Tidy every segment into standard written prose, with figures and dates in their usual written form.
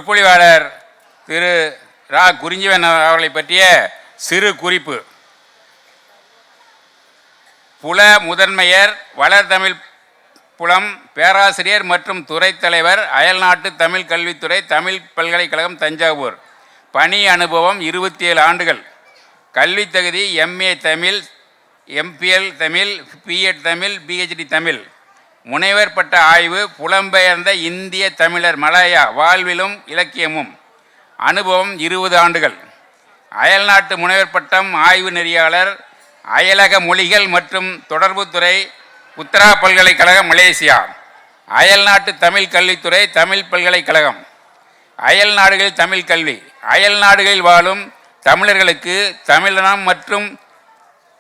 சொற்பொழிவாளர் திரு ரா. குறிஞ்சிவன் அவர்களை பற்றிய சிறு குறிப்பு. புல முதன்மையர், வளர்தமிழ் புலம், பேராசிரியர் மற்றும் துறை தலைவர், அயல்நாட்டு தமிழ் கல்வித்துறை, தமிழ் பல்கலைக்கழகம், தஞ்சாவூர். பணி அனுபவம் 27 ஆண்டுகள். கல்வி தகுதி MA Tamil, MPL Tamil, BEd Tamil, PhD Tamil. முனைவர் பட்ட ஆய்வு புலம்பெயர்ந்த இந்திய தமிழர் மலாயா வாழ்விலும் இலக்கியமும். அனுபவம் 20 ஆண்டுகள். அயல்நாட்டு முனைவர் பட்டம், ஆய்வு நெறியாளர், அயலக மொழிகள் மற்றும் தொடர்புத்துறை, உத்தரா பல்கலைக்கழகம், மலேசியா. அயல்நாட்டு தமிழ் கல்வித்துறை, தமிழ் பல்கலைக்கழகம். அயல் நாடுகளில் தமிழ் கல்வி. அயல் நாடுகளில் வாழும் தமிழர்களுக்கு தமிழினம் மற்றும்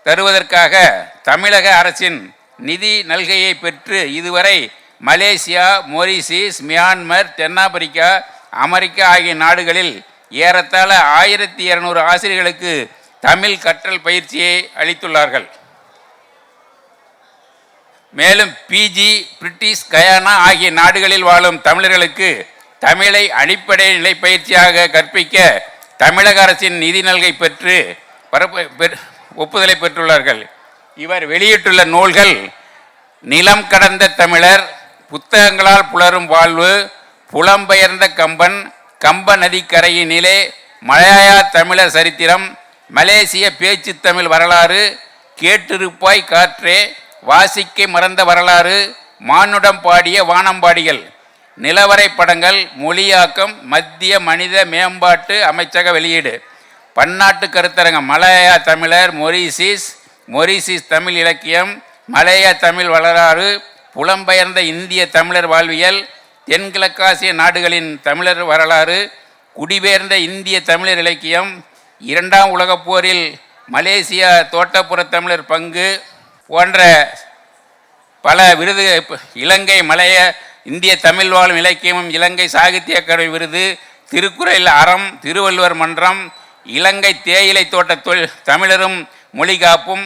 தருவதற்காக தமிழக அரசின் நிதி நல்கையை பெற்று இதுவரை மலேசியா, மொரிஷியஸ், மியான்மர், தென்னாப்பிரிக்கா, அமெரிக்கா ஆகிய நாடுகளில் ஏறத்தாழ 1200 ஆசிரியர்களுக்கு தமிழ் கற்றல் பயிற்சியை அளித்துள்ளார்கள். மேலும் பிஜி, பிரிட்டிஷ் கயானா ஆகிய நாடுகளில் வாழும் தமிழர்களுக்கு தமிழை அடிப்படை நிலை பயிற்சியாக கற்பிக்க தமிழக அரசின் நிதி நல்கை பெற்று ஒப்புதலை பெற்றுள்ளார்கள். இவர் வெளியிட்டுள்ள நூல்கள்: நிலம் கடந்த தமிழர், புத்தகங்களால் புலரும் வாழ்வு, புலம்பெயர்ந்த கம்பன், கம்ப நதிக்கரையினிலே, மலாயா தமிழர் சரித்திரம், மலேசிய பேச்சு தமிழ் வரலாறு, கேட்டிருப்பாய் காற்றே, வாசிக்க மறந்த வரலாறு, மானுடம் பாடிய வானம்பாடிகள். நிலவரை படங்கள், மொழியாக்கம், மத்திய மனித மேம்பாட்டு அமைச்சக வெளியீடு. பன்னாட்டு கருத்தரங்கம்: மலாயா தமிழர், மொரிஷியஸ் தமிழ் இலக்கியம், மலாயா தமிழ் வரலாறு, புலம்பெயர்ந்த இந்திய தமிழர் வாழ்வியல், தென்கிழக்காசிய நாடுகளின் தமிழர் வரலாறு, குடிபெயர்ந்த இந்திய தமிழர் இலக்கியம், 2ஆம் உலகப் போரில் மலேசியா தோட்டப்புற தமிழர் பங்கு போன்ற பல விருது. இலங்கை மலைய இந்திய தமிழ் வாழும் இலக்கியமும், இலங்கை சாகித்ய அகாடமி விருது, திருக்குறள் அறம், திருவள்ளுவர் மன்றம், இலங்கை தேயிலை தோட்ட தமிழரும் மொழி காப்பும்,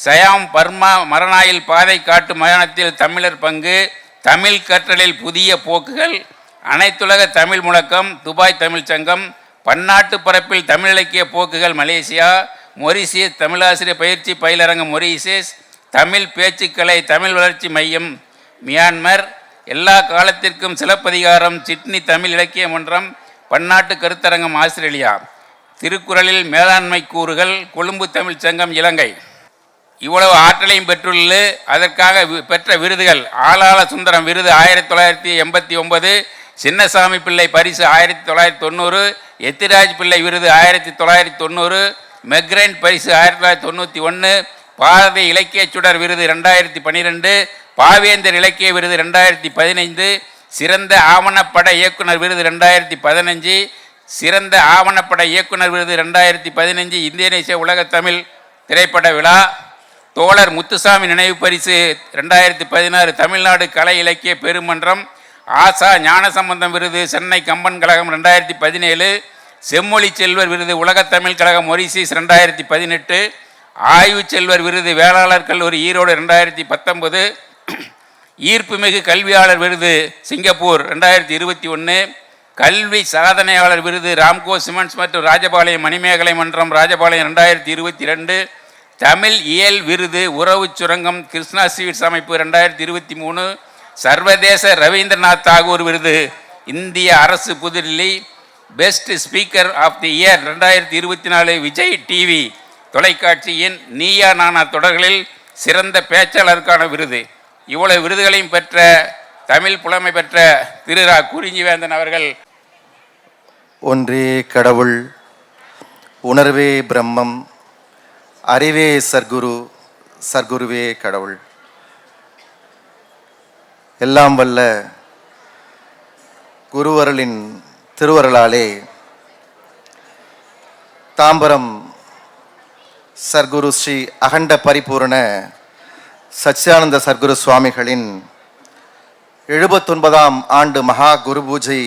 சயாம் பர்மா மரணாயில் பாதை காட்டு மயானத்தில் தமிழர் பங்கு, தமிழ் கற்றலில் புதிய போக்குகள், அனைத்துலக தமிழ் முழக்கம், துபாய் தமிழ் சங்கம், பன்னாட்டு பரப்பில் தமிழ் இலக்கிய போக்குகள், மலேசியா, மொரிஷியஸ் தமிழாசிரியர் பயிற்சி பயிலரங்கம், மொரிஷியஸ் தமிழ் பேச்சுக்கலை தமிழ் வளர்ச்சி மையம், மியான்மர், எல்லா காலத்திற்கும் சிலப்பதிகாரம், சிட்னி தமிழ் இலக்கிய மன்றம், பன்னாட்டு கருத்தரங்கம், ஆஸ்திரேலியா. திருக்குறளில் மேலாண்மை கூறுகள், கொழும்பு தமிழ் சங்கம், இலங்கை. இவ்வளவு ஆற்றலையும் பெற்றுள்ள அதற்காக பெற்ற விருதுகள்: ஆளாள சுந்தரம் விருது 1989, சின்னசாமி பிள்ளை பரிசு 1990, எத்திராஜ் பிள்ளை விருது 1990, மெக்ரைன் பரிசு 1991, பாரதி இலக்கிய சுடர் விருது 2012, பாவேந்தர் இலக்கிய விருது 2015, சிறந்த ஆவணப்பட இயக்குனர் விருது 2015, சிறந்த ஆவணப்பட இயக்குனர் விருது 2015, இந்தோனேசிய உலக தமிழ் திரைப்பட விழா, தோழர் முத்துசாமி நினைவு பரிசு 2016, தமிழ்நாடு கலை இலக்கிய பெருமன்றம், ஆசா ஞானசம்பந்தம் விருது சென்னை கம்பன் கழகம் 2017, செம்மொழி செல்வர் விருது உலகத்தமிழ் கழகம், மொரிஷியஸ் 2018, ஆய்வு செல்வர் விருது வேளாளர் கல்லூரி, ஈரோடு 2019, ஈர்ப்புமிகு கல்வியாளர் விருது சிங்கப்பூர் 2021, கல்வி சாதனையாளர் விருது ராம்கோ சிமெண்ட்ஸ் மற்றும் ராஜபாளையம் மணிமேகலை மன்றம், ராஜபாளையம் 2022, தமிழ் இயல் விருது உறவு சுரங்கம், கிருஷ்ணா ஸ்வீட்ஸ் அமைப்பு 2023, சர்வதேச ரவீந்திரநாத் தாகூர் விருது இந்திய அரசு, Pudhu Delhi, best speaker of the year 2024, Vijay TV தொலைக்காட்சியின் நீயா நானா தொடர்களில் சிறந்த பேச்சாளருக்கான விருது. இவ்வளவு விருதுகளையும் பெற்ற தமிழ் புலமை பெற்ற திரு ரா. குறிஞ்சிவேந்தன் அவர்கள், ஒன்றே கடவுள், உணர்வே பிரம்மம், அறிவே சர்க்குரு, சர்க்குருவே கடவுள். எல்லாம் வல்ல குருவருளின் திருவருளாலே தாம்பரம் சர்க்குரு ஸ்ரீ அகண்ட பரிபூரண சச்சிதானந்த சர்க்குரு சுவாமிகளின் 79ஆம் ஆண்டு மகா குரு பூஜை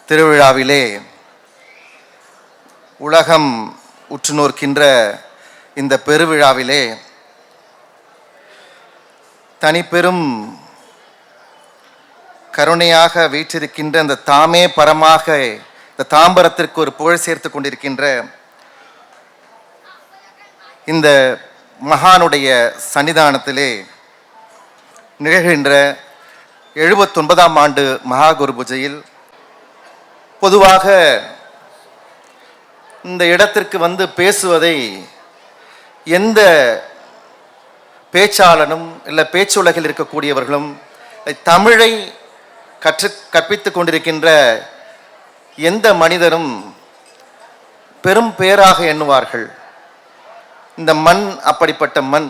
திருவிழாவிலே உலகம் உற்று நோக்கின்ற இந்த பெருவிழாவிலே தனிப்பெரும் கருணையாக வீற்றிருக்கின்ற அந்த தாமே பரமாக இந்த தாம்பரத்திற்கு ஒரு புகழ் சேர்த்து கொண்டிருக்கின்ற இந்த மகானுடைய சன்னிதானத்திலே நிகழ்கின்ற 79ஆம் ஆண்டு மகா குரு பூஜையில் பொதுவாக இந்த இடத்திற்கு வந்து பேசுவதை எந்த பேச்சாளனும் இல்லை பேச்சுலகில் இருக்கக்கூடியவர்களும் தமிழை கற்பித்துக் கொண்டிருக்கின்ற எந்த மனிதரும் பெரும் பேராக எண்ணுவார்கள். இந்த மண் அப்படிப்பட்ட மண்.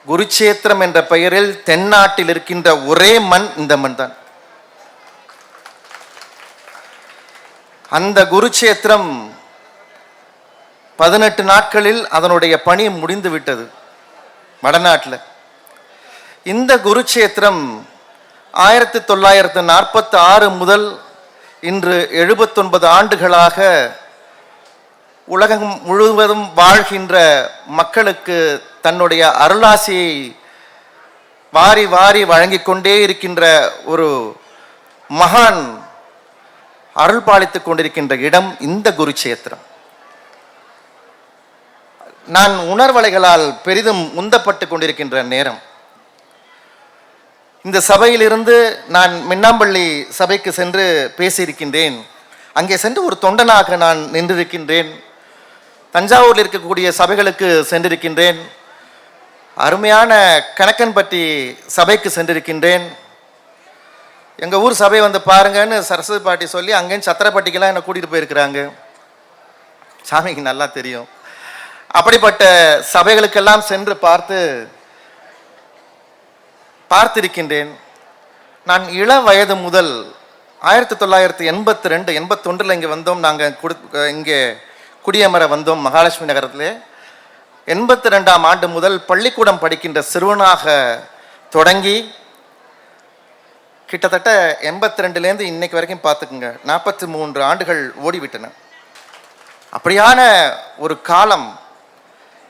குருச்சேத்திரம் என்ற பெயரில் தென்னாட்டில் இருக்கின்ற ஒரே மண் இந்த மண் தான். அந்த குருச்சேத்திரம் 18 நாட்களில் அதனுடைய பணி முடிந்து விட்டது வடநாட்டில். இந்த குருச்சேத்திரம் 1946 முதல் இன்று 79 ஆண்டுகளாக உலகம் முழுவதும் வாழ்கின்ற மக்களுக்கு தன்னுடைய அருளாசியை வாரி வாரி வழங்கிக் கொண்டே இருக்கின்ற ஒரு மகான் அருள் பாலித்துக் கொண்டிருக்கின்ற இடம் இந்த குருச்சேத்திரம். நான் உணர்வலைகளால் பெரிதும் உந்தப்பட்டு கொண்டிருக்கின்ற நேரம். இந்த சபையிலிருந்து நான் மின்னாம்பள்ளி சபைக்கு சென்று பேசியிருக்கின்றேன். அங்கே சென்று ஒரு தொண்டனாக நான் நின்றிருக்கின்றேன். தஞ்சாவூரில் இருக்கக்கூடிய சபைகளுக்கு சென்றிருக்கின்றேன். அருமையான கணக்கன்பட்டி சபைக்கு சென்றிருக்கின்றேன். எங்கள் ஊர் சபை வந்து பாருங்கன்னு சரஸ்வதி பாட்டி சொல்லி அங்கேயும் சத்திரப்பட்டிக்கெல்லாம் என்னை கூட்டிகிட்டு போயிருக்கிறாங்க. சாமிக்கு நல்லா தெரியும். அப்படிப்பட்ட சபைகளுக்கெல்லாம் சென்று பார்த்திருக்கின்றேன். நான் இள வயது முதல் 1982 81 இங்கே வந்தோம். நாங்கள் இங்கே குடியமர வந்தோம் மகாலட்சுமி நகரத்திலே. 82ஆம் ஆண்டு முதல் பள்ளிக்கூடம் படிக்கின்ற சிறுவனாக தொடங்கி கிட்டத்தட்ட 82லேருந்து இன்னைக்கு வரைக்கும் பார்த்துக்குங்க 43 ஆண்டுகள் ஓடிவிட்டன. அப்படியான ஒரு காலம்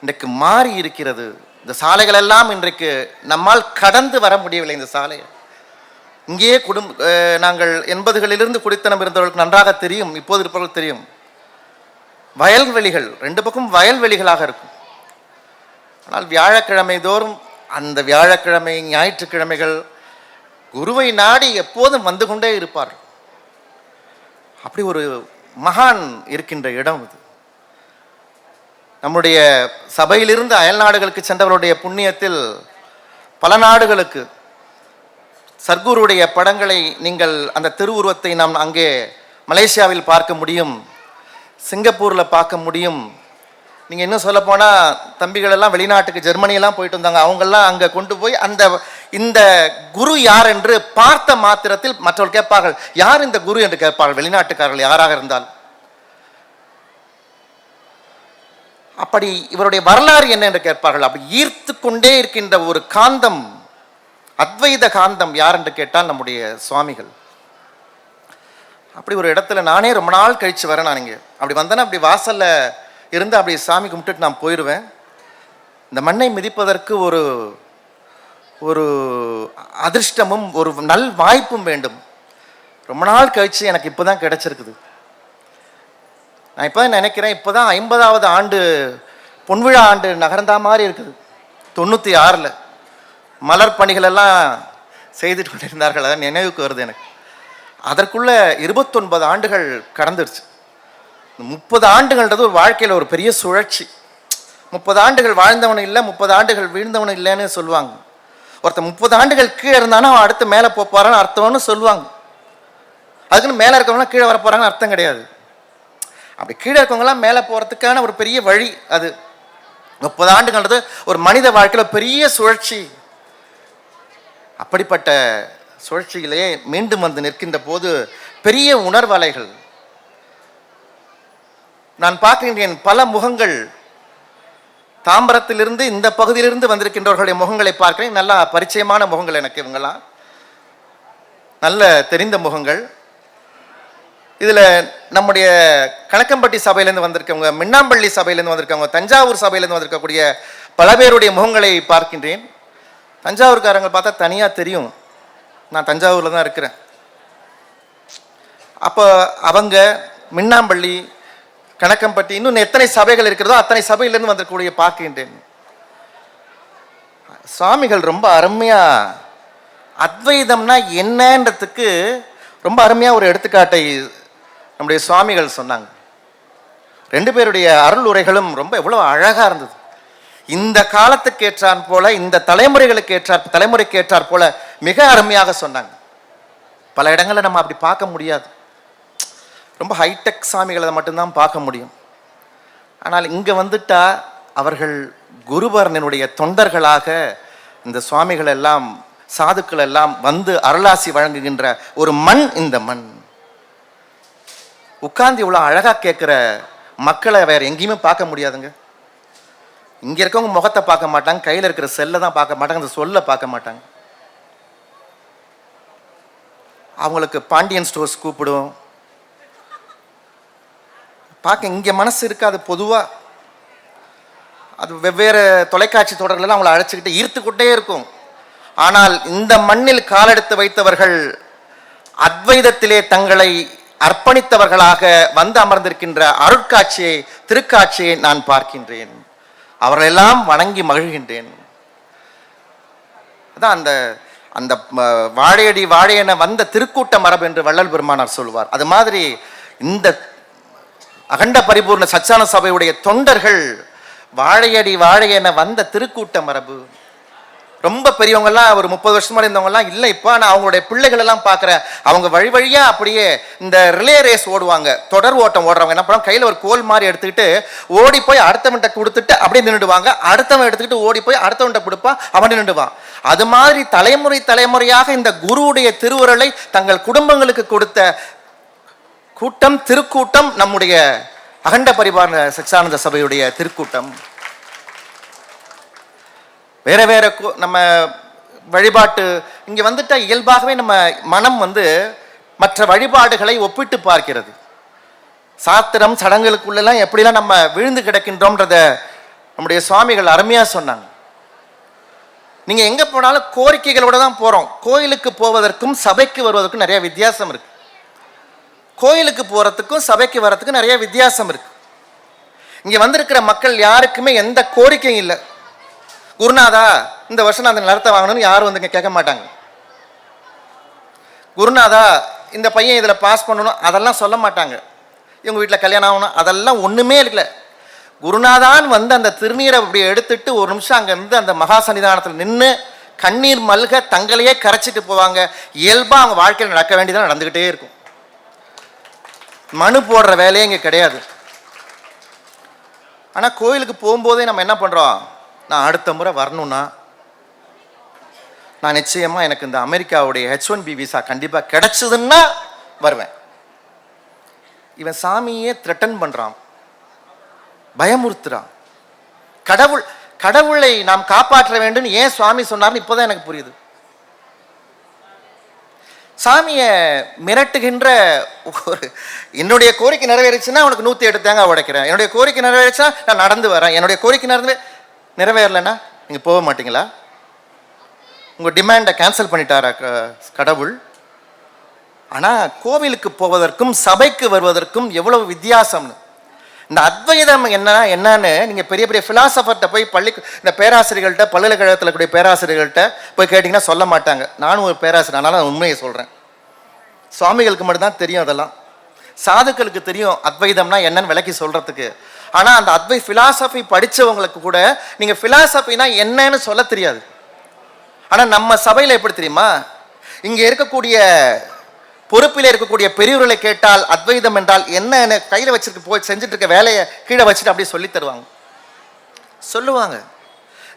இன்றைக்கு மாறி இருக்கிறது. இந்த சாலைகள் எல்லாம் இன்றைக்கு நம்மால் கடந்து வர முடியவில்லை. இந்த சாலை இங்கேயே நாங்கள் 80களிலிருந்து குடித்தனம் இருந்தவர்களுக்கு நன்றாக தெரியும், இப்போது இருப்பவர்கள் தெரியும். வயல்வெளிகள் 2 பக்கம் வயல்வெளிகளாக இருக்கும். ஆனால் வியாழக்கிழமை தோறும் அந்த வியாழக்கிழமை ஞாயிற்றுக்கிழமைகள் குருவை நாடி எப்போதும் வந்து கொண்டே இருப்பார்கள். அப்படி ஒரு மகான் இருக்கின்ற இடம் இது. நம்முடைய சபையிலிருந்து அயல் நாடுகளுக்கு சென்றவருடைய புண்ணியத்தில் பல நாடுகளுக்கு சர்க்குருடைய படங்களை நீங்கள் அந்த திருவுருவத்தை நாம் அங்கே மலேசியாவில் பார்க்க முடியும், சிங்கப்பூரில் பார்க்க முடியும். நீங்கள் இன்னும் சொல்ல போனால் தம்பிகள் எல்லாம் வெளிநாட்டுக்கு ஜெர்மனியெல்லாம் போயிட்டு வந்தாங்க. அவங்கெல்லாம் அங்கே கொண்டு போய் இந்த குரு யார் என்று பார்த்த மாத்திரத்தில் மற்றவர்கள் கேட்பார்கள், யார் இந்த குரு என்று கேட்பார்கள், வெளிநாட்டுக்காரர்கள் யாராக இருந்தால். அப்படி இவருடைய வரலாறு என்ன என்று கேட்பார்கள். அப்படி ஈர்த்து கொண்டே இருக்கின்ற ஒரு காந்தம், அத்வைத காந்தம் யார் என்று கேட்டால் நம்முடைய சுவாமிகள். அப்படி ஒரு இடத்துல நானே ரொம்ப நாள் கழிச்சு வரேன். நான் இங்கே அப்படி வந்தேன்னா அப்படி வாசல்ல இருந்து அப்படி சாமி கும்பிட்டுட்டு நான் போயிடுவேன். இந்த மண்ணை மிதிப்பதற்கு ஒரு ஒரு அதிர்ஷ்டமும் ஒரு நல் வாய்ப்பும் வேண்டும். ரொம்ப நாள் கழிச்சு எனக்கு இப்போ தான் கிடைச்சிருக்குது. நான் இப்போ தான் நினைக்கிறேன், இப்போ தான் 50வது ஆண்டு பொன்விழா ஆண்டு நகர்ந்தா மாதிரி இருக்குது. 96ல் மலர் பணிகள் எல்லாம் செய்துட்டு கொண்டிருந்தார்கள். அதான் நினைவுக்கு வருது எனக்கு. அதற்குள்ள 29 ஆண்டுகள் கடந்துருச்சு. 30 ஆண்டுகள்ன்றது ஒரு வாழ்க்கையில் ஒரு பெரிய சுழற்சி. 30 ஆண்டுகள் வாழ்ந்தவனும் இல்லை, 30 ஆண்டுகள் வீழ்ந்தவனும் இல்லைன்னு சொல்லுவாங்க. ஒருத்தர் 30 ஆண்டுகள் கீழே இருந்தானா அவன் அடுத்து மேலே போறான்னு அர்த்தம்னு சொல்லுவாங்க. அதுக்குன்னு மேலே இருக்கவங்களாம் கீழே வர போறாங்கன்னு அர்த்தம் கிடையாது. அப்படி கீழே இருக்கவங்களாம் மேலே போகிறதுக்கான ஒரு பெரிய வழி அது. 30 ஆண்டுகள்ன்றது ஒரு மனித வாழ்க்கையில் பெரிய சுழற்சி. அப்படிப்பட்ட சுழற்சியிலே மீண்டும் வந்து நிற்கின்ற போது பெரிய உணர்வலைகள் நான் பார்க்கின்றேன். பல முகங்கள் தாம்பரத்திலிருந்து இந்த பகுதியிலிருந்து வந்திருக்கின்றவர்களுடைய முகங்களை பார்க்கிறேன். நல்லா பரிச்சயமான முகங்கள் எனக்கு. இவங்கெல்லாம் நல்ல தெரிந்த முகங்கள். இதில் நம்முடைய கணக்கம்பட்டி சபையிலேருந்து வந்திருக்கவங்க, மின்னாம்பள்ளி சபையிலேருந்து வந்திருக்கவங்க, தஞ்சாவூர் சபையிலேருந்து வந்திருக்கக்கூடிய பல பேருடைய முகங்களை பார்க்கின்றேன். தஞ்சாவூர்காரங்க பார்த்தா தனியாக தெரியும். நான் தஞ்சாவூரில் தான் இருக்கிறேன். அப்போ அவங்க மின்னாம்பள்ளி, கணக்கம்பட்டி, இன்னும் எத்தனை சபைகள் இருக்கிறதோ அத்தனை சபையிலிருந்து வந்திருக்கக்கூடிய பார்க்கின்றேன். சுவாமிகள் ரொம்ப அருமையா அத்வைதம்னா என்னன்றதுக்கு ரொம்ப அருமையா ஒரு எடுத்துக்காட்டை நம்முடைய சுவாமிகள் சொன்னாங்க. 2 பேருடைய அருள் உரைகளும் ரொம்ப எவ்வளவு அழகா இருந்தது. இந்த காலத்துக்கு ஏற்றாற் போல, இந்த தலைமுறைக்கு ஏற்றாற் போல மிக அருமையாக சொன்னாங்க. பல இடங்களில் நம்ம அப்படி பார்க்க முடியாது. ரொம்ப ஹைடெக் சாமிகளை மட்டும்தான் பார்க்க முடியும். ஆனால் இங்கே வந்துட்டா அவர்கள் குருபரனுடைய தொண்டர்களாக இந்த சுவாமிகள் எல்லாம், சாதுக்கள் எல்லாம் வந்து அருளாசி வழங்குகின்ற ஒரு மண் இந்த மண். உட்கார்ந்து இவ்வளோ அழகாக கேட்குற மக்களை வேற எங்கேயுமே பார்க்க முடியாதுங்க. இங்கே இருக்கவங்க முகத்தை பார்க்க மாட்டாங்க, கையில் இருக்கிற செல்லை தான் பார்க்க மாட்டாங்க, அந்த சொல்லை பார்க்க மாட்டாங்க. அவங்களுக்கு பாண்டியன் ஸ்டோர்ஸ் கூப்பிடும் பார்க்க. இங்கே மனசு இருக்காது பொதுவாக. அது வெவ்வேறு தொலைக்காட்சி தொடர்களெல்லாம் அவங்கள அழைச்சிக்கிட்டு ஈர்த்துக்கிட்டே இருக்கும். ஆனால் இந்த மண்ணில் காலெடுத்து வைத்தவர்கள், அத்வைதத்திலே தங்களை அர்ப்பணித்தவர்களாக வந்து அமர்ந்திருக்கின்ற அருட்காட்சியை, திருக்காட்சியை நான் பார்க்கின்றேன். அவர்களெல்லாம் வணங்கி மகிழ்கின்றேன். அதான் அந்த அந்த வாழையடி வாழையென வந்த திருக்கூட்ட மரபு என்று வள்ளல் பெருமானார் சொல்வார். அது மாதிரி இந்த அகண்ட பரிபூர்ண சச்சான சபையுடைய தொண்டர்கள் வாழையடி வாழையென வந்த திருக்கூட்ட மரபு. ரொம்ப பெரியவங்கெல்லாம் ஒரு 30 வருஷமா இருந்தவங்கலாம் இல்லை இப்போ. ஆனால் அவங்களுடைய பிள்ளைகள் எல்லாம் பார்க்குறேன், அவங்க வழி வழியாக அப்படியே இந்த ரிலே ரேஸ் ஓடுவாங்க, தொடர் ஓட்டம் ஓடுறவங்க என்ன பண்ணுவாங்க, கையில் ஒரு கோல் மாதிரி எடுத்துக்கிட்டு ஓடி போய் அடுத்தவன்கிட்ட கொடுத்துட்டு அப்படியே நின்றுடுவாங்க. அடுத்தவன் எடுத்துக்கிட்டு ஓடி போய் அடுத்தவன்கிட்ட கொடுப்பான், அவன் நின்றுடுவான். அது மாதிரி தலைமுறை தலைமுறையாக இந்த குருவுடைய திருவுருளை தங்கள் குடும்பங்களுக்கு கொடுத்த கூட்டம், திருக்கூட்டம் நம்முடைய அகண்ட பரிபாலன சச்சிதானந்த சபையுடைய திருக்கூட்டம். வேற வேற நம்ம வழிபாட்டு இங்கே வந்துட்டா இயல்பாகவே நம்ம மனம் வந்து மற்ற வழிபாடுகளை ஒப்பிட்டு பார்க்கிறது. சாத்திரம் சடங்குகளுக்குள்ளெல்லாம் எப்படிலாம் நம்ம விழுந்து கிடக்கின்றோம்ன்றத நம்முடைய சுவாமிகள் அருமையாக சொன்னாங்க. நீங்கள் எங்கே போனாலும் கோரிக்கைகளோட தான் போகிறோம். கோயிலுக்கு போவதற்கும் சபைக்கு வருவதற்கும் நிறைய வித்தியாசம் இருக்கு. கோயிலுக்கு போகிறதுக்கும் சபைக்கு வர்றதுக்கும் நிறைய வித்தியாசம் இருக்கு. இங்கே வந்திருக்கிற மக்கள் யாருக்குமே எந்த கோரிக்கையும் இல்லை. குருநாதா இந்த வருஷம் நான் அந்த நிலத்தை வாங்கணும்னு யாரும் வந்து கேட்க மாட்டாங்க. குருநாதா இந்த பையன் இதில் பாஸ் பண்ணணும் அதெல்லாம் சொல்ல மாட்டாங்க. இவங்க வீட்டில் கல்யாணம் ஆகணும் அதெல்லாம் ஒன்றுமே இல்லை. குருநாதான் வந்து அந்த திருநீரை அப்படி எடுத்துட்டு ஒரு நிமிஷம் அங்கேருந்து அந்த மகா சன்னிதானத்தில் நின்று கண்ணீர் மல்க தங்களையே கரைச்சிட்டு போவாங்க. இயல்பாக அவங்க வாழ்க்கையில் நடக்க வேண்டியதான் நடந்துக்கிட்டே இருக்கும். மனு போடுற வேலையே இங்கே கிடையாது. ஆனால் கோயிலுக்கு போகும்போதே நம்ம என்ன பண்ணுறோம், நான் அடுத்த முறை வரணும்னா நான் நிச்சயமாக எனக்கு இந்த அமெரிக்காவுடைய H1B விசா கண்டிப்பாக கிடைச்சதுன்னா வருவேன். இவன் சாமியே த்ரெட்டன் பண்ணுறான், பயமுறுத்துறான். கடவுளை நாம் காப்பாற்ற வேண்டும் ஏன் சுவாமி சொன்னார்னு இப்போதான் எனக்கு புரியுது. சாமியை மிரட்டுகின்ற ஒரு, என்னுடைய கோரிக்கை நிறைவேறிச்சுன்னா உனக்கு 108 தேங்காய் உடைக்கிறேன், என்னுடைய கோரிக்கை நிறைவேறிச்சுன்னா நான் நடந்து வரேன், என்னுடைய கோரிக்கை நிறைவேறலைன்னா நீங்கள் போக மாட்டீங்களா? உங்கள் டிமாண்டை கேன்சல் பண்ணிட்டாரா கடவுள்? ஆனால் கோவிலுக்கு போவதற்கும் சபைக்கு வருவதற்கும் எவ்வளவு வித்தியாசம்னு. இந்த அத்வைதம் என்னன்னு நீங்கள் பெரிய பெரிய ஃபிலாசபர்கிட்ட போய் இந்த பேராசிரியர்கள்ட்ட, பல்கலைக்கழகத்தில் கூடிய பேராசிரியர்கள்ட்ட போய் கேட்டிங்கன்னா சொல்ல மாட்டாங்க. நானும் ஒரு பேராசிரியர், அதனால நான் உண்மையை சொல்கிறேன். சுவாமிகளுக்கு மட்டும்தான் தெரியும் அதெல்லாம். சாதுக்களுக்கு தெரியும் அத்வைதம்னா என்னன்னு விளக்கி சொல்கிறதுக்கு. ஆனால் அந்த ஃபிலாசபி படித்தவங்களுக்கு கூட நீங்கள் ஃபிலாசபினா என்னன்னு சொல்ல தெரியாது. ஆனால் நம்ம சபையில் எப்படி தெரியுமா, இங்கே இருக்கக்கூடிய பொறுப்பில் இருக்கக்கூடிய பெரியவர்களை கேட்டால் அத்வைதம் என்றால் என்ன கையில் வச்சுட்டு போய் செஞ்சுட்டு இருக்க வேலையை கீழே வச்சுட்டு அப்படியே சொல்லி தருவாங்க, சொல்லுவாங்க.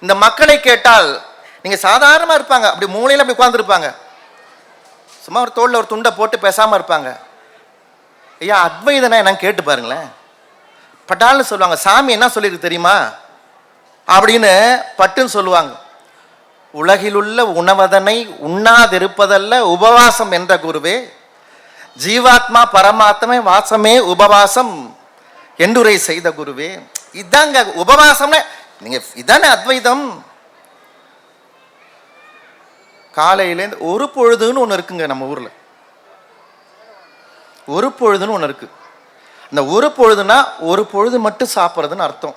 இந்த மக்களை கேட்டால் நீங்கள் சாதாரணமாக இருப்பாங்க, அப்படி மூலையில் அப்படி உட்காந்துருப்பாங்க, சும்மா ஒரு தோளில் ஒரு துண்டை போட்டு பேசாமல் இருப்பாங்க. ஐயா அத்வைதனா என்னன்னு கேட்டு பாருங்களேன், பட்டால்னு சொல்லுவாங்க. சாமி என்ன சொல்லியிருக்கு தெரியுமா அப்படின்னு பட்டுன்னு சொல்லுவாங்க. உலகிலுள்ள உணவதனை உண்ணாதிருப்பதல்ல உபவாசம் என்ற குருவே, ஜீவாத்மா பரமாத்மே வாசமே உபவாசம் என்றுரை செய்த குருவே. இதாங்க உபவாசம்னு, நீங்க இதானே அத்வைதம். காலையிலேருந்து ஒரு பொழுதுன்னு ஒன்று இருக்குங்க நம்ம ஊரில். ஒரு பொழுதுன்னு ஒன்று இருக்கு. இந்த ஒரு பொழுதுனா ஒரு பொழுது மட்டும் சாப்பிட்றதுன்னு அர்த்தம்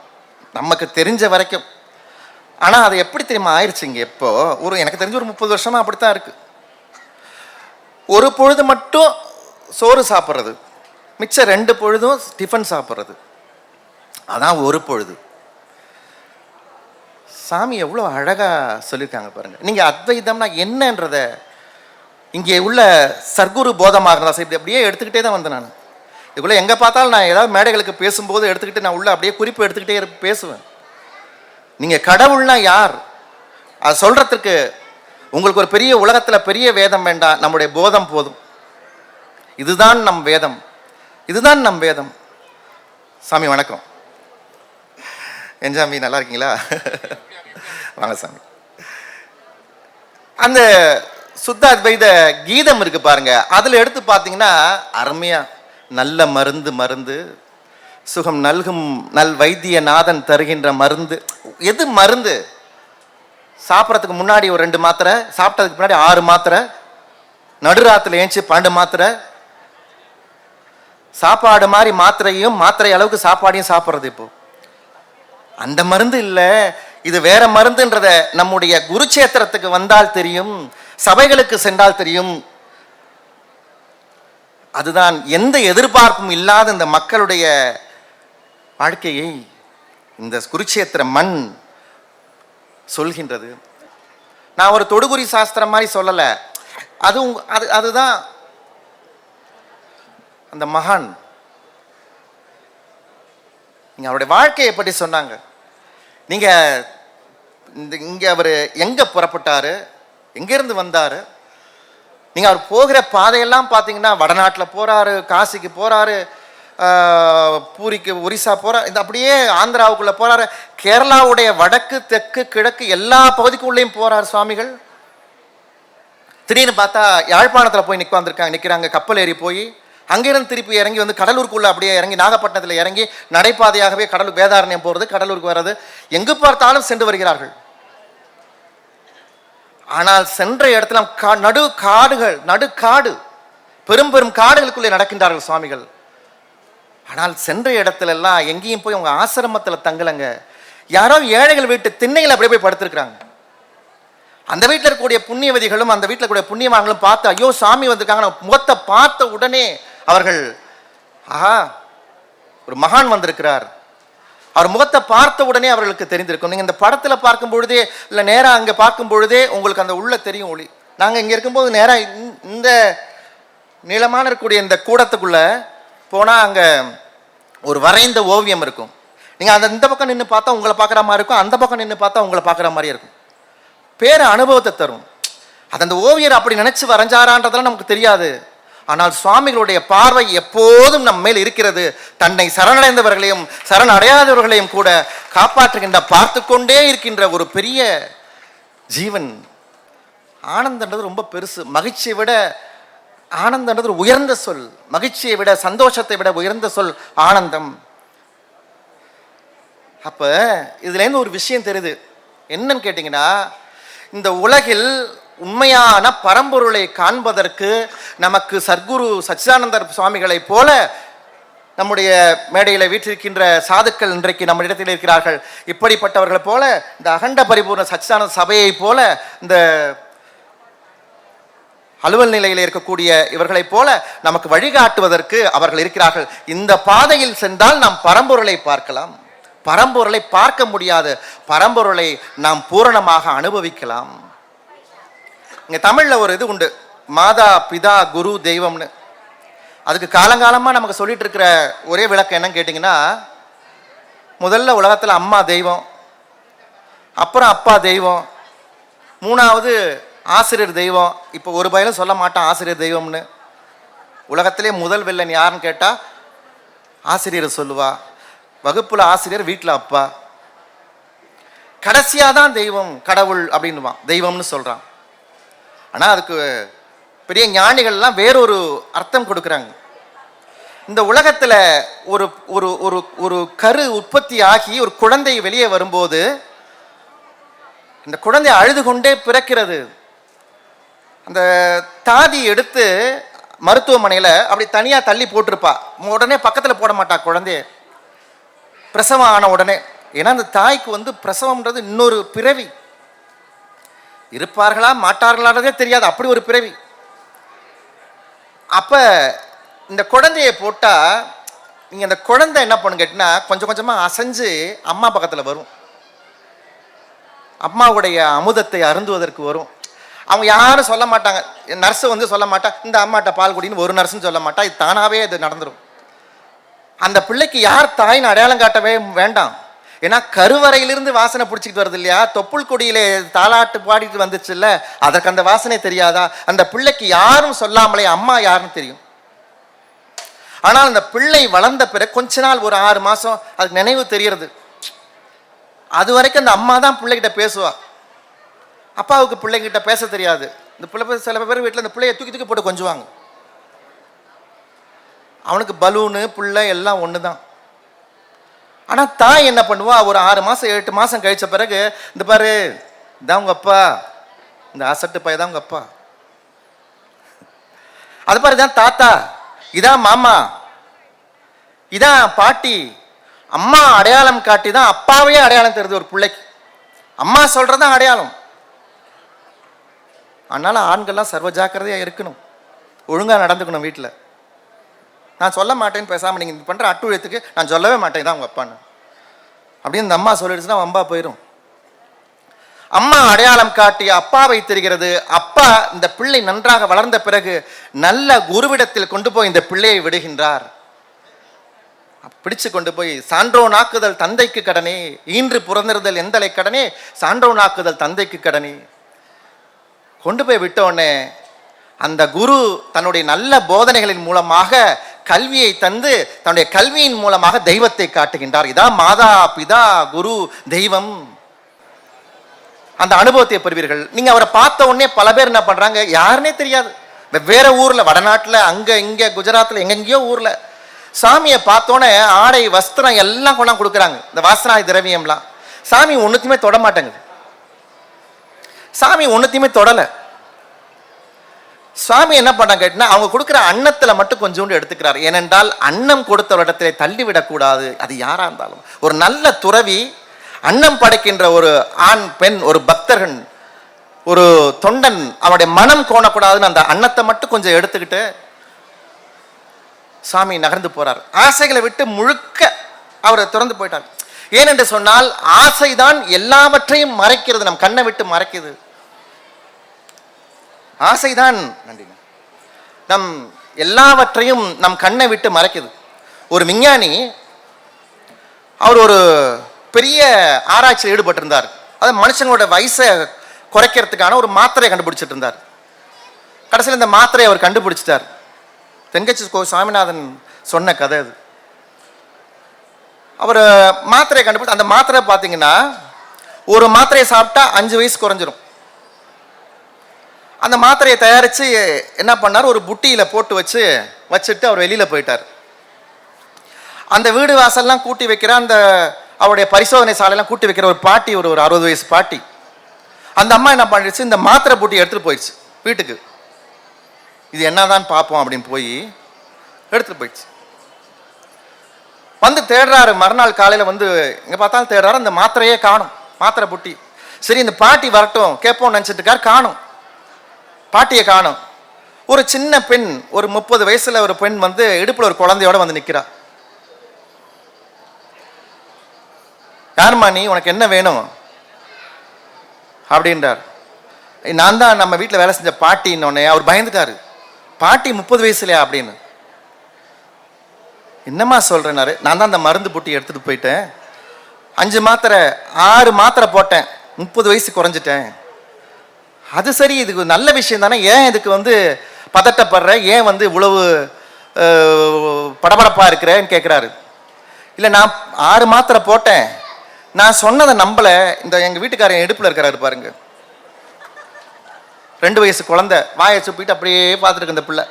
நமக்கு தெரிஞ்ச வரைக்கும். ஆனால் அது எப்படி தெரியுமா ஆயிடுச்சுங்க இப்போ? எனக்கு தெரிஞ்ச ஒரு 30 வருஷமா அப்படித்தான் இருக்கு. ஒரு பொழுது மட்டும் சோறு சாப்பிட்றது, மிச்சம் 2 பொழுதும் டிஃபன் சாப்பிட்றது, அதான் ஒரு பொழுது. சாமி எவ்வளோ அழகா சொல்லியிருக்காங்க பாருங்க. நீங்க அத்வைதம்னா என்னன்றத இங்கே உள்ள சர்க்குரு போதமாக இப்படி அப்படியே எடுத்துக்கிட்டே தான் வந்தேன் நான். இதுக்குள்ள எங்க பார்த்தாலும் நான் ஏதாவது மேடைகளுக்கு பேசும்போது எடுத்துக்கிட்டு நான் உள்ள அப்படியே குறிப்பு எடுத்துக்கிட்டே பேசுவேன். நீங்க கடவுள்னா யார் அது சொல்றதுக்கு உங்களுக்கு ஒரு பெரிய உலகத்துல பெரிய வேதம் வேண்டாம், நம்முடைய போதம் போதும். இதுதான் நம் வேதம், இதுதான் நம் வேதம். சாமி வணக்கம். என்ஜாமி நல்லா இருக்கீங்களா? வாங்க சாமி. அந்த சுத்த அத்வைத கீதம் இருக்கு பாருங்க, அதுல எடுத்து பார்த்தீங்கன்னா அருமையா நல்ல மருந்து சுகம் நல்கும் நல் வைத்திய நாதன் தருகின்ற மருந்து. எது மருந்து? சாப்பிட்றதுக்கு முன்னாடி ஒரு 2 மாத்திரை, சாப்பிட்டதுக்கு முன்னாடி 6 மாத்திரை, நடுராத்துல ஏஞ்சி 12 மாத்திரை, சாப்பாடு மாதிரி மாத்திரையும் மாத்திரை அளவுக்கு சாப்பாடையும் சாப்பிட்றது. இப்போ அந்த மருந்து இல்லை, இது வேற மருந்துன்றத நம்முடைய குருச்சேத்திரத்துக்கு வந்தால் தெரியும், சபைகளுக்கு சென்றால் தெரியும். அதுதான் எந்த எதிர்பார்ப்பும் இல்லாத இந்த மக்களுடைய வாழ்க்கையை இந்த குருச்சேத்திர மண் சொல்கின்றது. நான் ஒரு தொடுகுறி சாஸ்திரம் மாதிரி சொல்லல, அதுதான் அந்த மகான். நீங்க அவருடைய வாழ்க்கையை பற்றி சொன்னாங்க. நீங்க இங்க அவர் எங்க புறப்பட்டாரு, எங்கிருந்து வந்தாரு, நீங்க அவர் போகிற பாதையெல்லாம் பார்த்தீங்கன்னா வடநாட்டில் போறாரு, காசிக்கு போறாரு, பூரிக்கு ஒரிசா போறாரு, இது அப்படியே ஆந்திராவுக்குள்ள போறாரு, கேரளாவுடைய வடக்கு தெற்கு கிழக்கு எல்லா பகுதிக்குள்ளேயும் போறாரு சுவாமிகள். திடீர்னு பார்த்தா யாழ்ப்பாணத்தில் போய் நிற்கிறாங்க கப்பல் ஏறி போய், அங்கிருந்து திருப்பி இறங்கி வந்து கடலூருக்குள்ள அப்படியே இறங்கி நாகப்பட்டினத்தில் இறங்கி நடைபாதையாகவே கடலூர் வேதாரண்யம் போறது, கடலூருக்கு வர்றது, எங்கு பார்த்தாலும் சென்று வருகிறார்கள். ஆனால் சென்ற இடத்துல நடுக்காடு பெரும் பெரும் காடுகளுக்குள்ளே நடக்கின்றார்கள் சுவாமிகள். ஆனால் சென்ற இடத்துல எல்லாம் எங்கேயும் போய் அவங்க ஆசிரமத்தில் தங்கலங்க. யாரோ ஏழைகள் வீட்டு திண்ணையில் அப்படியே போய் படுத்திருக்கிறாங்க. அந்த வீட்டில் இருக்கக்கூடிய புண்ணியவதிகளும் அந்த வீட்டில் கூடிய புண்ணியவான்களும் பார்த்து ஐயோ சாமி வந்திருக்காங்க, முகத்தை பார்த்த உடனே அவர்கள் ஆஹா ஒரு மகான் வந்திருக்கிறார், அவர் முகத்தை பார்த்த உடனே அவர்களுக்கு தெரிந்திருக்கும். நீங்க இந்த படத்துல பார்க்கும் பொழுதே இல்ல நேரா அங்க பார்க்கும் பொழுதே உங்களுக்கு அந்த உள்ள தெரியும் ஒளி. நாங்க இங்க இருக்கும்போது நேரா இந்த நீளமான இருக்கக்கூடிய இந்த கூடத்துக்குள்ள போனா அங்க ஒரு வரைந்த ஓவியம் இருக்கும். நீங்க இந்த பக்கம் நின்று பார்த்தா உங்களை பார்க்குற மாதிரி இருக்கும், அந்த பக்கம் நின்று பார்த்தா உங்களை பார்க்குற மாதிரியே இருக்கும். பேர அனுபவத்தை தரும். அது அந்த ஓவியர் அப்படி நினைச்சு வரைஞ்சாரான்றதெல்லாம் நமக்கு தெரியாது. ஆனால் சுவாமிகளுடைய பார்வை எப்போதும் நம்ம மேல் இருக்கிறது. தன்னை சரணடைந்தவர்களையும் சரணடையாதவர்களையும் கூட காப்பாற்றுகின்ற, பார்த்து கொண்டே இருக்கின்ற ஒரு பெரிய ஜீவன். ஆனந்தன்றது ரொம்ப பெருசு. மகிழ்ச்சியை விட ஆனந்தன்றது ஒரு உயர்ந்த சொல். மகிழ்ச்சியை விட சந்தோஷத்தை விட உயர்ந்த சொல் ஆனந்தம். அப்ப இதுல இருந்து ஒரு விஷயம் தெரியுது. என்னன்னு கேட்டீங்கன்னா, இந்த உலகில் உண்மையான பரம்பொருளை காண்பதற்கு நமக்கு சத்குரு சச்சிதானந்தர் சுவாமிகளை போல நம்முடைய மேடையில் வீற்றிருக்கின்ற சாதுக்கள் இன்றைக்கு நம்ம இடத்தில் இருக்கிறார்கள். இப்படிப்பட்டவர்களை போல இந்த அகண்ட பரிபூர்ண சச்சிதானந்த சபையை போல இந்த அலுவல் நிலையில் இருக்கக்கூடிய இவர்களை போல நமக்கு வழிகாட்டுவதற்கு அவர்கள் இருக்கிறார்கள். இந்த பாதையில் சென்றால் நாம் பரம்பொருளை பார்க்கலாம். பரம்பொருளை பார்க்க முடியாது, பரம்பொருளை நாம் பூரணமாக அனுபவிக்கலாம். இங்க தமிழ்ல ஒரு இது உண்டு, மாதா பிதா குரு தெய்வம்னு. அதுக்கு காலங்காலமா நமக்கு சொல்லிட்டு இருக்கிற ஒரே விளக்கம் என்னன்னு கேட்டீங்கன்னா, முதல்ல உலகத்துல அம்மா தெய்வம், அப்புறம் அப்பா தெய்வம், மூணாவது ஆசிரியர் தெய்வம். இப்போ ஒரு பயிலும் சொல்ல மாட்டான் ஆசிரியர் தெய்வம்னு. உலகத்திலே முதல் வில்லன் யாருன்னு கேட்டா ஆசிரியர் சொல்லுவா. வகுப்புல ஆசிரியர், வீட்டுல அப்பா. கடைசியாதான் தெய்வம் கடவுள் அப்படின்னுவான், தெய்வம்னு சொல்றான். ஆனா அதுக்கு பெரிய ஞானிகள்லாம் வேறொரு அர்த்தம் கொடுக்குறாங்க. இந்த உலகத்துல ஒரு ஒரு ஒரு ஒரு கரு உற்பத்தி ஆகி ஒரு குழந்தை வெளியே வரும்போது இந்த குழந்தை அழுது கொண்டே பிறக்கிறது. அந்த தாதி எடுத்து மருத்துவமனையில் அப்படி தனியாக தள்ளி போட்டிருப்பா. உடனே பக்கத்தில் போட மாட்டா குழந்தைய, பிரசவம் ஆன உடனே. ஏன்னா அந்த தாய்க்கு வந்து பிரசவம்ன்றது இன்னொரு பிறவி, இருப்பார்களா மாட்டார்களான்றதே தெரியாது, அப்படி ஒரு பிறவி. அப்போ இந்த குழந்தைய போட்டால் நீங்கள் அந்த குழந்தை என்ன பண்ணு கேட்டிங்கன்னா கொஞ்சம் கொஞ்சமாக அசைஞ்சு அம்மா பக்கத்தில் வரும், அம்மாவுடைய அமுதத்தை அருந்துவதற்கு வரும். அவங்க யாரும் சொல்ல மாட்டாங்க, நர்ஸு வந்து சொல்ல மாட்டா இந்த அம்மாட்ட பால் குடின்னு ஒரு நர்ஸுன்னு சொல்ல மாட்டா, இது தானாகவே இது நடந்துடும். அந்த பிள்ளைக்கு யார் தாயின்னு அடையாளம் காட்டவே வேண்டாம். ஏன்னா கருவறையிலிருந்து வாசனை பிடிச்சிக்கிட்டு வருது இல்லையா, தொப்புள் கொடியிலே தாலாட்டு பாடிட்டு வந்துச்சு இல்லை, அதற்கு அந்த வாசனை தெரியாதா? அந்த பிள்ளைக்கு யாரும் சொல்லாமலே அம்மா யாருன்னு தெரியும். ஆனால் அந்த பிள்ளை வளர்ந்த பிறகு கொஞ்ச நாள், ஒரு 6 மாதம் அதுக்கு நினைவு தெரியறது. அது வரைக்கும் அந்த அம்மா தான் பிள்ளைகிட்ட பேசுவா, அப்பாவுக்கு பிள்ளைங்கிட்ட பேச தெரியாது. இந்த பிள்ளை சில பேர் வீட்டில் இந்த பிள்ளைய தூக்கி தூக்கி போட்டு கொஞ்சுவாங்க. அவனுக்கு பலூனு பிள்ளை எல்லாம் ஒன்று தான். ஆனால் தாய் என்ன பண்ணுவா, ஒரு 6 மாதம் 8 மாதம் கழிச்ச பிறகு இந்த பாரு இதான் உங்கள் அப்பா, இந்த அசட்டு பைய தான் உங்கள் அப்பா, அது பாரு இதான் தாத்தா, இதான் மாமா, இதான் பாட்டி. அம்மா அடையாளம் காட்டி தான் அப்பாவையே அடையாளம் தருது ஒரு பிள்ளைக்கு. அம்மா சொல்றதான் அடையாளம். அதனால ஆண்கள்லாம் சர்வ ஜாக்கிரதையாக இருக்கணும், ஒழுங்காக நடந்துக்கணும் வீட்டில். நான் சொல்ல மாட்டேன்னு பேசாமல் நீங்கள் இது பண்ணுற அட்டுழியத்துக்கு நான் சொல்லவே மாட்டேன் தான் உங்கள் அப்பான்னு அப்படின்னு இந்த அம்மா சொல்லிடுச்சுன்னா அம்பா போயிடும். அம்மா அடையாளம் காட்டி அப்பாவை தெரிகிறது. அப்பா இந்த பிள்ளை நன்றாக வளர்ந்த பிறகு நல்ல குருவிடத்தில் கொண்டு போய் இந்த பிள்ளையை விடுகின்றார். பிடிச்சு கொண்டு போய் சான்றோனாக்குதல் தந்தைக்கு கடனே, ஈன்று புறந்திருதல் எந்தலை கடனே, சான்றோனாக்குதல் தந்தைக்கு கடனே. கொண்டு போய் விட்டோடனே அந்த குரு தன்னுடைய நல்ல போதனைகளின் மூலமாக கல்வியை தந்து தன்னுடைய கல்வியின் மூலமாக தெய்வத்தை காட்டுகின்றார். இதான் மாதா பிதா குரு தெய்வம். அந்த அனுபவத்தை பெறுவீர்கள். நீங்க அவரை பார்த்த உடனே பல பேர் என்ன பண்றாங்க, யாருன்னே தெரியாது, வெவ்வேறு ஊர்ல, வடநாட்டில் அங்க இங்க குஜராத்தில் எங்கெங்கயோ ஊர்ல சாமியை பார்த்தோன்னே ஆடை வஸ்திரம் எல்லாம் கொண்டாந்து கொடுக்குறாங்க, இந்த வாசனாய் திரவியம்லாம். சாமி ஒன்றுத்தையுமே தொட மாட்டேங்குது. சாமி ஒன்றுத்தையுமே தொடலை. சுவாமி என்ன பண்ணாங்க கேட்டினா அவங்க கொடுக்குற அன்னத்தில் மட்டும் கொஞ்சோண்டு எடுத்துக்கிறார். ஏனென்றால் அன்னம் கொடுத்த இடத்திலே தள்ளிவிடக்கூடாது, அது யாராக இருந்தாலும். ஒரு நல்ல துறவி அன்னம் படைக்கின்ற ஒரு ஆண் பெண், ஒரு பக்தர்கள், ஒரு தொண்டன், அவருடைய மனம் கோணக்கூடாதுன்னு அந்த அன்னத்தை மட்டும் கொஞ்சம் எடுத்துக்கிட்டு சாமி நகர்ந்து போறார். ஆசைகளை விட்டு முழுக்க அவரை திறந்து போயிட்டார். ஏனென்று சொன்னால் ஆசைதான் எல்லாவற்றையும் மறைக்கிறது, நம் கண்ணை விட்டு மறைக்குது. ஆசைதான் நம் எல்லாவற்றையும் நம் கண்ணை விட்டு மறைக்குது. ஒரு விஞ்ஞானி, அவர் ஒரு பெரிய ஆராய்ச்சியில் ஈடுபட்டிருந்தார். அது மனுஷங்களோட வயசை குறைக்கிறதுக்கான ஒரு மாத்திரையை கண்டுபிடிச்சிட்டு இருந்தார். கடைசியில் இந்த மாத்திரையை அவர் கண்டுபிடிச்சிட்டார். தென்கட்சி சாமிநாதன் சொன்ன கதை அது. அவர் மாத்திரையை கண்டுபிடிச்சு, அந்த மாத்திரை பார்த்தீங்கன்னா ஒரு மாத்திரையை சாப்பிட்டா 5 வயசு குறைஞ்சிரும். அந்த மாத்திரையை தயாரித்து என்ன பண்ணார், ஒரு புட்டியில் போட்டு வச்சுட்டு அவர் வெளியில் போயிட்டார். அந்த வீடு வாசல்லாம் கூட்டி வைக்கிற, அந்த அவருடைய பரிசோதனை சாலையெல்லாம் கூட்டி வைக்கிற ஒரு பாட்டி, ஒரு 60 வயசு பாட்டி, அந்த அம்மா என்ன பண்ணிடுச்சு, இந்த மாத்திரை புட்டி எடுத்துகிட்டு போயிடுச்சு வீட்டுக்கு. இது என்னதான் பார்ப்போம் அப்படின்னு போய் எடுத்துகிட்டு போயிடுச்சு. வந்து தேடுறாரு. மறுநாள் காலையில் வந்து எங்கே பார்த்தாலும் தேடுறாரு, அந்த மாத்திரையே காணும், மாத்திரை புட்டி. சரி இந்த பாட்டி வரட்டும் கேட்போம் நினச்சிட்டு இருக்கார், காணும், பாட்டியை காணும். ஒரு சின்ன பெண், ஒரு 30 வயசுல ஒரு பெண் வந்து இடுப்புல ஒரு குழந்தையோட வந்து நிற்கிறா. யாரும்மா நீ, உனக்கு என்ன வேணும் அப்படின்றார். நான் தான் நம்ம வீட்டில் வேலை செஞ்ச பாட்டின்னொன்னே அவர் பயந்துட்டாரு. பாட்டி 30 வயசுலையா அப்படின்னு. என்னம்மா சொல்றேன்னாரு. நான் தான் அந்த மருந்து புட்டி எடுத்துட்டு போயிட்டேன், 5 மாத்திரை 6 மாத்திரை போட்டேன், 30 வயசு குறைஞ்சிட்டேன். அது சரி, இதுக்கு நல்ல விஷயம் தானே, ஏன் இதுக்கு வந்து பதட்டப்படுற, ஏன் வந்து இவ்வளவு படபடப்பா இருக்கிறேன்னு கேட்குறாரு. இல்லை நான் 6 மாத்திரை போட்டேன், நான் சொன்னதை நம்பலை. இந்த எங்கள் வீட்டுக்காரன் இடுப்பில் இருக்கிறாரு பாருங்க, 2 வயசு குழந்தை, வாயை சுப்பிட்டு அப்படியே பார்த்துட்டு இருக்கு இந்த பிள்ளை.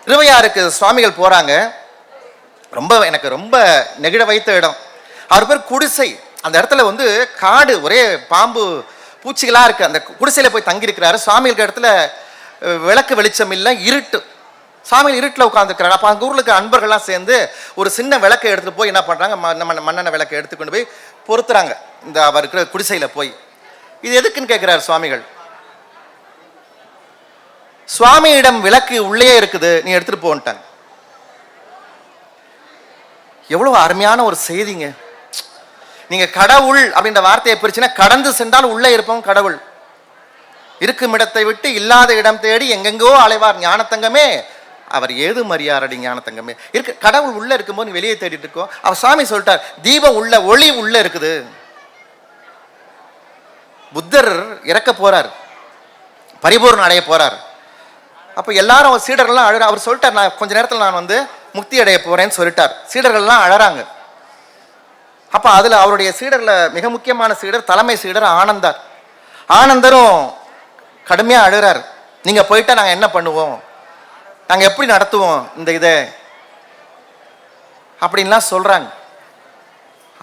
திருவையாருக்கு சுவாமிகள் போகிறாங்க. எனக்கு ரொம்ப நெகிழ வைத்த இடம். அவர் பேர் குடிசை. அந்த இடத்துல வந்து காடு, ஒரே பாம்பு பூச்சிகளாக இருக்குது. அந்த குடிசையில் போய் தங்கியிருக்கிறாரு. சுவாமிகளுக்கு இடத்துல விளக்கு வெளிச்சம் இல்லை, இருட்டு. சாமிகள் இருட்டில் உட்காந்துருக்கிறாங்க. அப்போ அங்கே ஊரில் இருக்கிற அன்பர்கள்லாம் சேர்ந்து ஒரு சின்ன விளக்கை எடுத்துகிட்டு போய் என்ன பண்ணுறாங்க, மண்ணெண்ணெய் விளக்கை எடுத்துக்கொண்டு போய் பொருத்துறாங்க இந்த அவர் இருக்கிற குடிசையில் போய். இது எதுக்குன்னு கேட்குறாரு சுவாமிகள். சுவாமியிடம் விளக்கு உள்ளே இருக்குது, நீ எடுத்துகிட்டு போன்ட்டாங்க. எவ்வளவு அருமையான ஒரு செய்திங்க. நீங்க கடவுள் அப்படின்ற வார்த்தையை பிரிச்சுன்னா, கடந்து சென்றால் உள்ளே இருப்போம் கடவுள். இருக்கும் இடத்தை விட்டு இல்லாத இடம் தேடி எங்கெங்கோ அலைவார் ஞானத்தங்கமே, அவர் ஏது மரியாரடி ஞானத்தங்கமே. இருக்கு கடவுள் உள்ள இருக்கும்போது நீ வெளியே தேடிட்டு இருக்கோம். அவர் சாமி சொல்லிட்டார், தீபம் உள்ள, ஒளி உள்ள இருக்குது. புத்தர் இறக்க போறார், பரிபூர்ணம் அடைய போறார். அப்போ எல்லாரும் சீடர்கள்லாம் அழற. அவர் சொல்லிட்டார், நான் கொஞ்ச நேரத்தில் நான் வந்து முக்தி அடைய போறேன்னு சொல்லிட்டார். சீடர்கள்லாம் அழறாங்க. அப்போ அதில் அவருடைய சீடரில் மிக முக்கியமான சீடர், தலைமை சீடர் ஆனந்தார். ஆனந்தரும் கடுமையாக அழுகிறார். நீங்கள் போயிட்டா நாங்கள் என்ன பண்ணுவோம், நாங்கள் எப்படி நடத்துவோம் இந்த இதை அப்படின்லாம் சொல்கிறாங்க.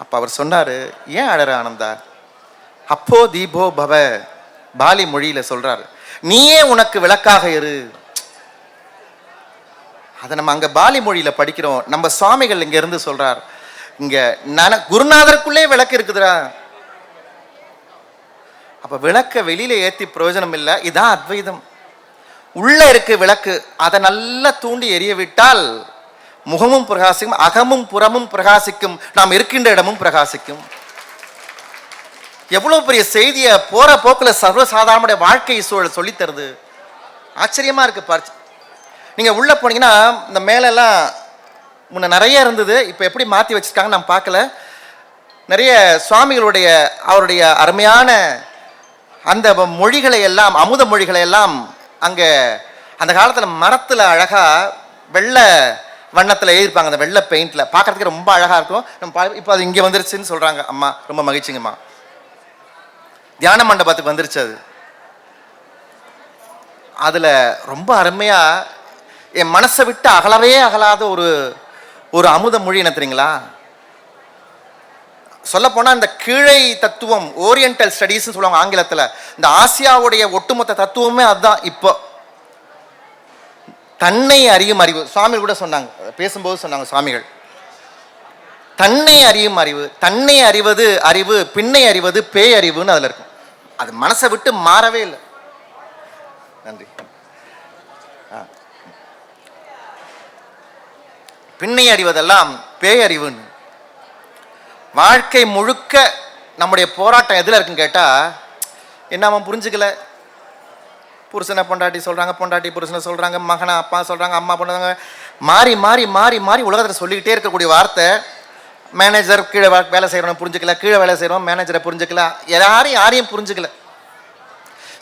அப்போ அவர் சொன்னார், ஏன் அழற ஆனந்தார்? அப்போ தீபோ பவ, பாலி மொழியில் சொல்கிறார், நீயே உனக்கு விளக்காக இரு. அதை நம்ம அங்கே பாலி மொழியில் படிக்கிறோம். நம்ம சுவாமிகள் இங்கே இருந்து சொல்கிறார், இங்கே குருநாதருக்குள்ளே விளக்கு இருக்குதுடா. அப்போ விளக்க வெளியில ஏற்றி பிரயோஜனம் இல்லை. இதான் அத்வைதம். உள்ள இருக்கு விளக்கு, அதை நல்லா தூண்டி எரிய விட்டால் முகமும் பிரகாசிக்கும், அகமும் புறமும் பிரகாசிக்கும், நாம் இருக்கின்ற இடமும் பிரகாசிக்கும். எவ்வளவு பெரிய செய்தியை போற போக்கில் சர்வசாதாரண வாழ்க்கை சூழல் சொல்லி தருது. ஆச்சரியமா இருக்கு பார்த்து. நீங்க உள்ள போனீங்கன்னா இந்த மேலெல்லாம் முன்ன நிறைய இருந்தது, இப்போ எப்படி மாற்றி வச்சிருக்காங்க நான் பார்க்கல. நிறைய சுவாமிகளுடைய அவருடைய அருமையான அந்த மொழிகளை எல்லாம், அமுத மொழிகளை எல்லாம் அங்கே அந்த காலத்தில் மரத்தில் அழகாக வெள்ளை வண்ணத்தில் எழுதியிருப்பாங்க. அந்த வெள்ளை பெயிண்டில் பார்க்குறதுக்கு ரொம்ப அழகாக இருக்கும். நம்ம இப்போ அது இங்கே வந்துருச்சுன்னு சொல்கிறாங்க. அம்மா ரொம்ப மகிழ்ச்சிங்கம்மா, தியான மண்டபத்துக்கு வந்துருச்சு. அது அதில் ரொம்ப அருமையாக என் மனசை விட்டு அகலவே அகலாத ஒரு அமுத மொழி என்ன தெரியுங்களா? சொல்ல போனால் இந்த கீழை தத்துவம், ஓரியன்டல் ஸ்டடீஸ்ன்னு சொல்லுவாங்க ஆங்கிலத்தில். இந்த ஆசியாவுடைய ஒட்டுமொத்த தத்துவமே அதுதான். இப்போ தன்னை அறியும் அறிவு, சுவாமிகள் கூட சொன்னாங்க, பேசும்போது சொன்னாங்க சுவாமிகள், தன்னை அறியும் அறிவு, தன்னை அறிவது அறிவு, பின்னை அறிவது பேய் அறிவுன்னு அதில் இருக்கும். அது மனசை விட்டு மாறவே இல்லை. நன்றி. பின்னை அறிவதெல்லாம் பேய் அறிவுன்னு. வாழ்க்கை முழுக்க நம்முடைய போராட்டம் எதில் இருக்குன்னு கேட்டால், என்ன அவன் புரிஞ்சுக்கல, புருஷனை பொண்டாட்டி சொல்கிறாங்க, பொண்டாட்டி புருஷனை சொல்கிறாங்க, மகனை அப்பா சொல்கிறாங்க, அம்மா பொண்ணாங்க, மாறி மாறி மாறி மாறி உலகத்தில் சொல்லிக்கிட்டே இருக்கக்கூடிய வார்த்தை. மேனேஜர் கீழே வேலை செய்கிறவனை புரிஞ்சுக்கல, கீழே வேலை செய்கிறவன் மேனேஜரை புரிஞ்சுக்கல, யாரையும் புரிஞ்சுக்கல.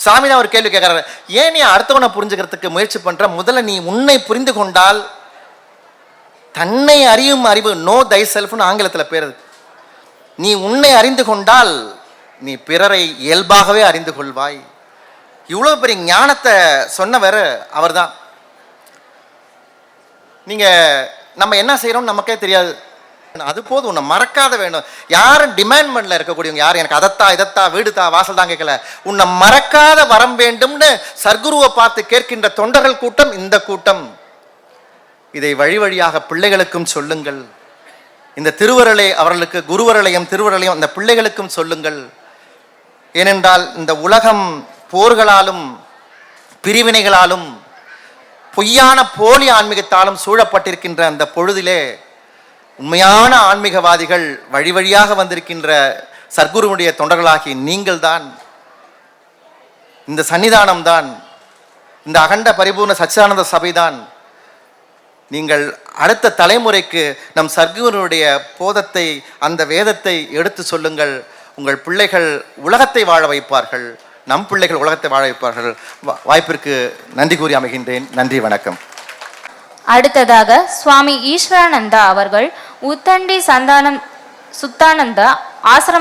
சாமி தான் ஒரு கேள்வி கேட்குறாரு, ஏன் நீ அடுத்தவனை புரிஞ்சுக்கிறதுக்கு முயற்சி பண்ணுற? முதல்ல நீ உன்னை புரிந்து கொண்டால், தன்னை அறியும் அறிவு, நோ தை செல்ஃப்னு ஆங்கிலத்தில் பேர். நீ உன்னை அறிந்து கொண்டால் நீ பிறரை இயல்பாகவே அறிந்து கொள்வாய். இவ்வளோ பெரிய ஞானத்தை சொன்னவர் அவர் தான். நீங்கள் நம்ம என்ன செய்கிறோம் நமக்கே தெரியாது. அது போதும், உன்னை மறக்காத வேண்டும். யாரும் டிமாண்ட் பண்ணல இருக்கக்கூடியவங்க யாரும் எனக்கு அதைத்தா இதத்தா வீடு தா வாசல் தான் கேட்கல. உன்னை மறக்காத வரம் வேண்டும்னு சர்க்குருவை பார்த்து கேட்கின்ற தொண்டர்கள் கூட்டம் இந்த கூட்டம். இதை வழி வழியாக பிள்ளைகளுக்கும் சொல்லுங்கள். இந்த திருவருளை அவர்களுக்கு, குருவருளையும் திருவருளையும் அந்த பிள்ளைகளுக்கும் சொல்லுங்கள். ஏனென்றால் இந்த உலகம் போர்களாலும் பிரிவினைகளாலும் பொய்யான போலி ஆன்மீகத்தாலும் சூழப்பட்டிருக்கின்ற அந்த பொழுதிலே உண்மையான ஆன்மீகவாதிகள் வழி வழியாக வந்திருக்கின்ற சர்க்குருவுடைய தொண்டர்களாகி நீங்கள் தான். இந்த சன்னிதானம் தான், இந்த அகண்ட பரிபூர்ண சச்சிதானந்த சபைதான். நீங்கள் அடுத்த தலைமுறைக்கு நம் சர்க்குருவுடைய போதத்தை, அந்த வேதத்தை எடுத்து சொல்லுங்கள். உங்கள் பிள்ளைகள் உலகத்தை வாழ வைப்பார்கள், நம் பிள்ளைகள் உலகத்தை வாழ வைப்பார்கள். வாய்ப்பிற்கு நன்றி கூறி அமைகின்றேன். நன்றி, வணக்கம். அடுத்ததாக சுவாமி ஈஸ்வரானந்தா அவர்கள் உத்தண்டி சுத்தானந்தா ஆசிரம